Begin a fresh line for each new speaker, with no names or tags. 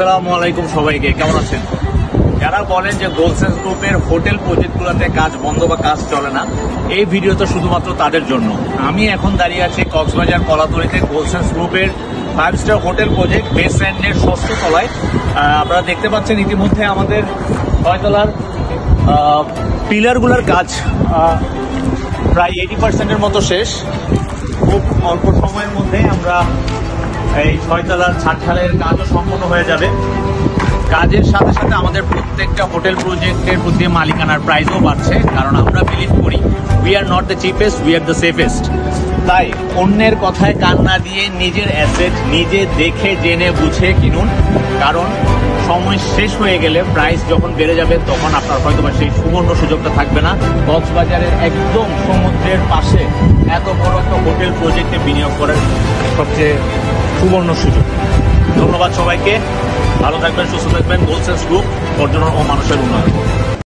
আসসালামু আলাইকুম সবাইকে, কেমন আছেন? যারা বলেন যে গোলসেন্স গ্রুপের হোটেল প্রজেক্টগুলোতে কাজ বন্ধ বা কাজ চলে না, এই ভিডিও তো শুধুমাত্র তাদের জন্য। আমি এখন দাঁড়িয়ে আছি কক্সবাজার কলাতলিতে গোলসেন্স গ্রুপের 5 স্টার হোটেল প্রজেক্ট বেসল্যান্ডের 6ষ্ঠ তলায়। আপনারা দেখতে পাচ্ছেন ইতিমধ্যে আমাদের 6 তলার পিলারগুলোর কাজ প্রায় 80% মতো শেষ। খুব অল্প সময়ের মধ্যে আমরা এই 6 তলার ছাদঢালাইয়ের কাজও সম্পন্ন হয়ে যাবে। কাজের সাথে সাথে আমাদের প্রত্যেকটা হোটেল প্রজেক্টের প্রতি মালিকানার প্রাইসও বাড়ছে, কারণ আমরা বিলিভ করি we are not the cheapest, we are the safest. তাই অন্যের কথায় কান না দিয়ে নিজের অ্যাসেট নিজে দেখে জেনে বুঝে কিনুন, কারণ সময় শেষ হয়ে গেলে প্রাইস যখন বেড়ে যাবে তখন আপনার হয়তো বা সেই সুবর্ণ সুযোগটা থাকবে না। কক্সবাজারের একদম সমুদ্রের পাশে এত বড় একটা হোটেল প্রজেক্টে বিনিয়োগ করার সবচেয়ে সুবর্ণ সুযোগ। ধন্যবাদ সবাইকে, ভালো থাকবেন, সুস্থ থাকবেন। গোলসেন্স গ্রুপ, পর্যটন ও মানুষের উন্নয়ন।